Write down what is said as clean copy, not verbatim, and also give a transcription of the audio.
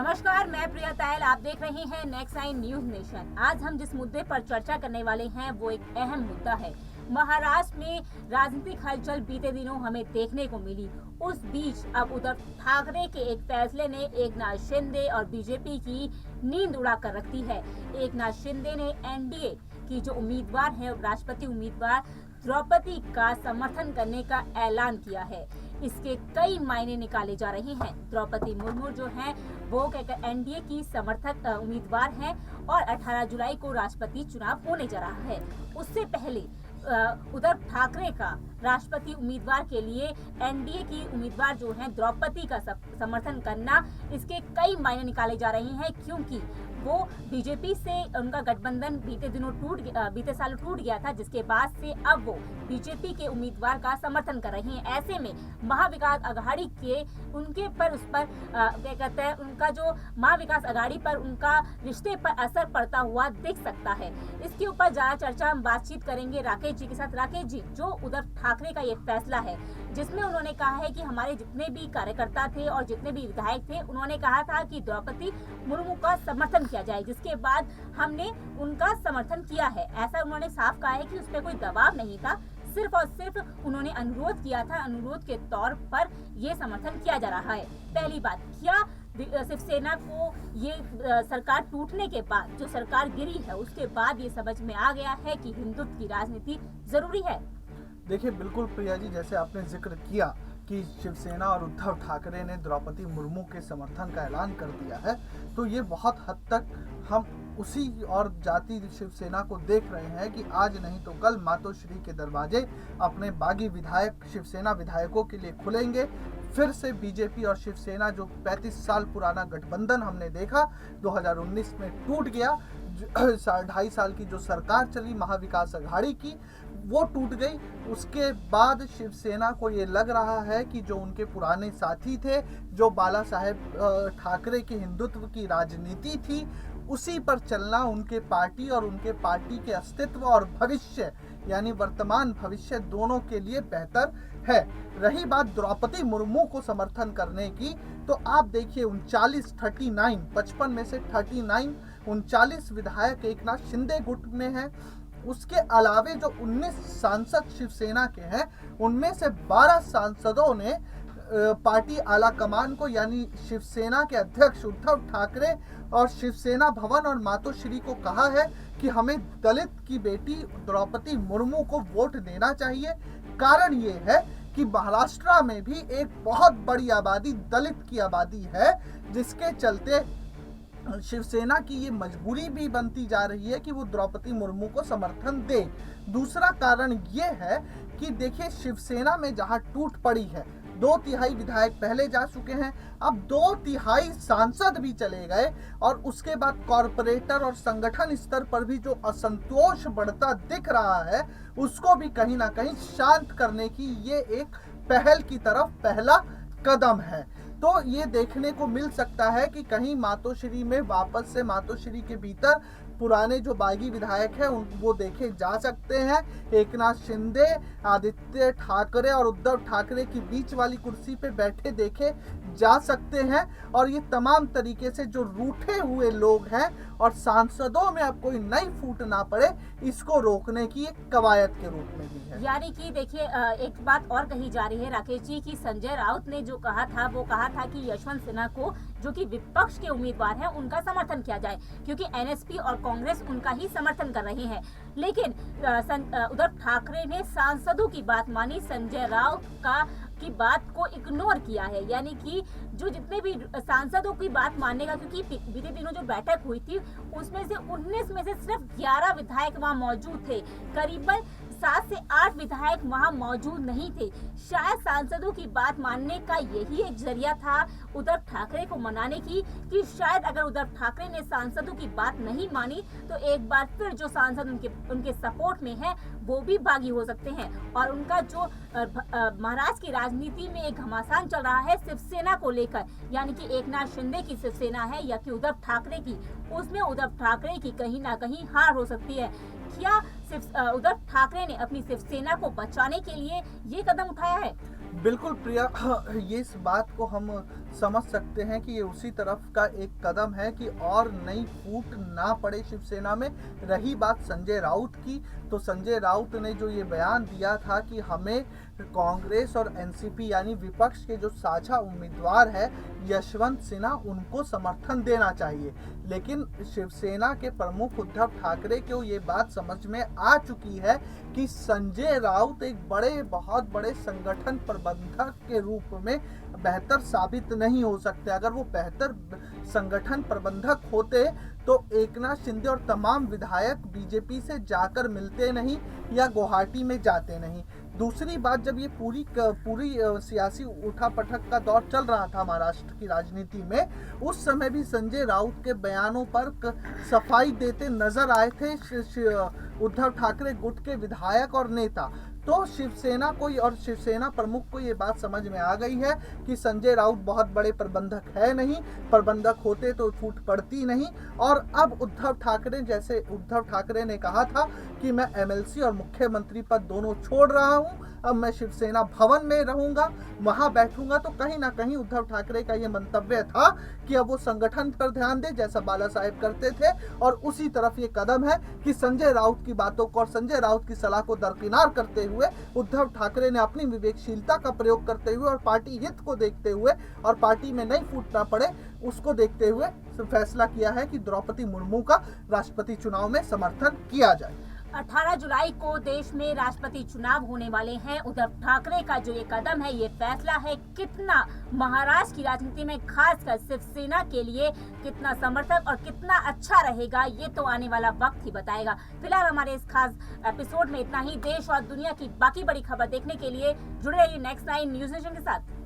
नमस्कार, मैं प्रिया तायल। आप देख रहे हैं नेक्स्ट 9 न्यूज नेशन। आज हम जिस मुद्दे पर चर्चा करने वाले हैं वो एक अहम मुद्दा है। महाराष्ट्र में राजनीतिक हलचल बीते दिनों हमें देखने को मिली। उस बीच अब उद्धव ठाकरे के एक फैसले ने एकनाथ शिंदे और बीजेपी की नींद उड़ा कर रखी है। एकनाथ शिंदे ने एनडीए की जो उम्मीदवार है, राष्ट्रपति उम्मीदवार द्रौपदी का समर्थन करने का ऐलान किया है। इसके कई मायने निकाले जा रहे हैं। द्रौपदी मुर्मू जो हैं वो एनडीए की समर्थक उम्मीदवार हैं और 18 जुलाई को राष्ट्रपति चुनाव होने जा रहा है। उससे पहले उद्धव ठाकरे का राष्ट्रपति उम्मीदवार के लिए एनडीए की उम्मीदवार जो हैं द्रौपदी का समर्थन करना, इसके कई मायने निकाले जा रहे हैं, क्योंकि वो बीजेपी से उनका गठबंधन बीते साल टूट गया था, जिसके बाद से अब वो बीजेपी के उम्मीदवार का समर्थन कर रहे हैं। ऐसे में महाविकास अघाड़ी के उनके पर उस पर क्या कहते हैं, उनका जो महाविकास अघाड़ी पर उनका रिश्ते पर असर पड़ता हुआ दिख सकता है। इसके ऊपर ज्यादा चर्चा हम बातचीत करेंगे राकेश जी के साथ। राकेश जी, जो उद्धव ठाकरे का ये फैसला है जिसमें उन्होंने कहा है कि हमारे जितने भी कार्यकर्ता थे और जितने भी विधायक थे, उन्होंने कहा था कि द्रौपदी मुर्मू का समर्थन किया जाए, जिसके बाद हमने उनका समर्थन किया है। ऐसा उन्होंने साफ कहा है कि उस पर कोई दबाव नहीं था, सिर्फ और सिर्फ उन्होंने अनुरोध किया था। अनुरोध के तौर पर ये समर्थन किया जा रहा है। पहली बात, क्या शिवसेना को ये सरकार टूटने के बाद, जो सरकार गिरी है उसके बाद ये समझ में आ गया है कि हिंदुत्व की राजनीति जरूरी है? देखिए, बिल्कुल प्रिया जी, जैसे आपने जिक्र किया कि शिवसेना और उद्धव ठाकरे ने द्रौपदी मुर्मू के समर्थन का ऐलान कर दिया है, तो ये बहुत हद तक हम उसी और जाति शिवसेना को देख रहे हैं कि आज नहीं तो कल मातोश्री के दरवाजे अपने बागी विधायक शिवसेना विधायकों के लिए खुलेंगे। फिर से बीजेपी और शिवसेना, जो 35 साल पुराना गठबंधन हमने देखा 2019 में टूट गया, 2.5 साल की जो सरकार चली महाविकास अघाड़ी की, वो टूट गई। उसके बाद शिवसेना को ये लग रहा है कि जो उनके पुराने साथी थे, जो बाला साहेब ठाकरे की हिंदुत्व की राजनीति थी, उसी पर चलना उनके पार्टी और उनके पार्टी के अस्तित्व और भविष्य, यानी वर्तमान भविष्य, दोनों के लिए बेहतर है। रही बात द्रौपदी मुर्मू को समर्थन करने की, तो आप देखिए 55 में से 39 विधायक एकनाथ शिंदे गुट में हैं। उसके अलावे जो 19 सांसद शिवसेना के हैं, उनमें से 12 सांसदों ने पार्टी आला कमान को, यानी शिवसेना के अध्यक्ष उद्धव ठाकरे और शिवसेना भवन और मातोश्री को कहा है कि हमें दलित की बेटी द्रौपदी मुर्मू को वोट देना चाहिए। कारण ये है कि महाराष्ट्र में भी एक बहुत बड़ी आबादी दलित की आबादी है, जिसके चलते शिवसेना की ये मजबूरी भी बनती जा रही है कि वो द्रौपदी मुर्मू को समर्थन दे। दूसरा कारण ये है कि देखिए, शिवसेना में जहां टूट पड़ी है, 2/3 विधायक पहले जा चुके हैं, अब 2/3 सांसद भी चले गए, और उसके बाद कॉरपोरेटर और संगठन स्तर पर भी जो असंतोष बढ़ता दिख रहा है, उसको भी कहीं ना कहीं शांत करने की ये एक पहल की तरफ पहला कदम है। तो ये देखने को मिल सकता है कि कहीं मातोश्री में वापस से मातोश्री के भीतर पुराने जो बागी विधायक हैं वो देखे जा सकते हैं। एकनाथ शिंदे, आदित्य ठाकरे और उद्धव ठाकरे की बीच वाली कुर्सी पे बैठे देखे जा सकते हैं, और ये तमाम तरीके से जो रूठे हुए लोग हैं और सांसदों में अब कोई नई फूट ना पड़े, इसको रोकने की एक कवायद के रूप में भी है। यानी कि देखिए, एक बात और कही जा रही है राकेश जी की संजय राउत ने जो कहा था, वो कहा था कि यशवंत सिन्हा को, जो कि विपक्ष के उम्मीदवार हैं, उनका समर्थन किया जाए, क्योंकि एनएसपी और कांग्रेस उनका ही समर्थन कर रही है। लेकिन उद्धव ठाकरे ने सांसदों की बात मानी, संजय राउत की बात को इग्नोर किया है। यानी कि जो जितने भी सांसदों की बात मानने का, क्योंकि बीते दिनों जो बैठक हुई थी उसमें से 19 में से सिर्फ 11 विधायक वहां मौजूद थे। करीबन 7 से 8 विधायक वहां मौजूद नहीं थे। शायद सांसदों की बात मानने का यही एक जरिया था उद्धव ठाकरे को मनाने की, कि शायद अगर उद्धव ठाकरे ने सांसदों की बात नहीं मानी तो एक बार फिर जो सांसद उनके सपोर्ट में है वो भी बागी हो सकते हैं, और उनका जो महाराष्ट्र की राजनीति में एक घमासान चल रहा है शिवसेना को लेकर, यानी कि एकनाथ शिंदे की शिवसेना है या कि उद्धव ठाकरे की, उसमें उद्धव ठाकरे की कहीं ना कहीं हार हो सकती है। क्या उद्धव ठाकरे ने अपनी शिवसेना को बचाने के लिए ये कदम उठाया है? बिल्कुल प्रिया, ये इस बात को हम समझ सकते हैं कि ये उसी तरफ का एक कदम है कि और नई फूट ना पड़े शिवसेना में। रही बात संजय राउत की, तो संजय राउत ने जो ये बयान दिया था कि हमें कांग्रेस और एनसीपी यानी विपक्ष के जो साझा उम्मीदवार है यशवंत सिन्हा, उनको समर्थन देना चाहिए। लेकिन शिवसेना के प्रमुख उद्धव ठाकरे को ये बात समझ में आ चुकी है कि संजय राउत एक बहुत बड़े संगठन प्रबंधक के रूप में बेहतर साबित नहीं हो सकते। अगर वो बेहतर संगठन प्रबंधक होते तो एकनाथ शिंदे और तमाम विधायक बीजेपी से जाकर मिलते नहीं या गुवाहाटी में जाते नहीं। दूसरी बात, जब ये पूरी सियासी उठापटक का दौर चल रहा था महाराष्ट्र की राजनीति में, उस समय भी संजय राउत के बयानों पर सफाई देते नजर आए थे उद्धव ठाकरे गुट के विधायक और नेता। तो शिवसेना प्रमुख को ये बात समझ में आ गई है कि संजय राउत बहुत बड़े प्रबंधक है नहीं, प्रबंधक होते तो फूट पड़ती नहीं। और अब उद्धव ठाकरे ने कहा था कि मैं एमएलसी और मुख्यमंत्री पद दोनों छोड़ रहा हूं, अब मैं शिवसेना भवन में रहूंगा, वहां बैठूंगा। तो कहीं ना कहीं उद्धव ठाकरे का ये मंतव्य था कि अब वो संगठन पर ध्यान दे जैसा बाला साहेब करते थे। और उसी तरफ ये कदम है कि संजय राउत की बातों को और संजय राउत की सलाह को दरकिनार करते हुए उद्धव ठाकरे ने अपनी विवेकशीलता का प्रयोग करते हुए और पार्टी हित को देखते हुए और पार्टी में नई फूट ना पड़े उसको देखते हुए फैसला किया है कि द्रौपदी मुर्मू का राष्ट्रपति चुनाव में समर्थन किया जाए। 18 जुलाई को देश में राष्ट्रपति चुनाव होने वाले हैं। उद्धव ठाकरे का जो ये कदम है, ये फैसला है, कितना महाराष्ट्र की राजनीति में खासकर शिवसेना के लिए कितना समर्थक और कितना अच्छा रहेगा, ये तो आने वाला वक्त ही बताएगा। फिलहाल हमारे इस खास एपिसोड में इतना ही। देश और दुनिया की बाकी बड़ी खबर देखने के लिए जुड़े रहिए नेक्स्ट 9 न्यूज़ नेशन के साथ।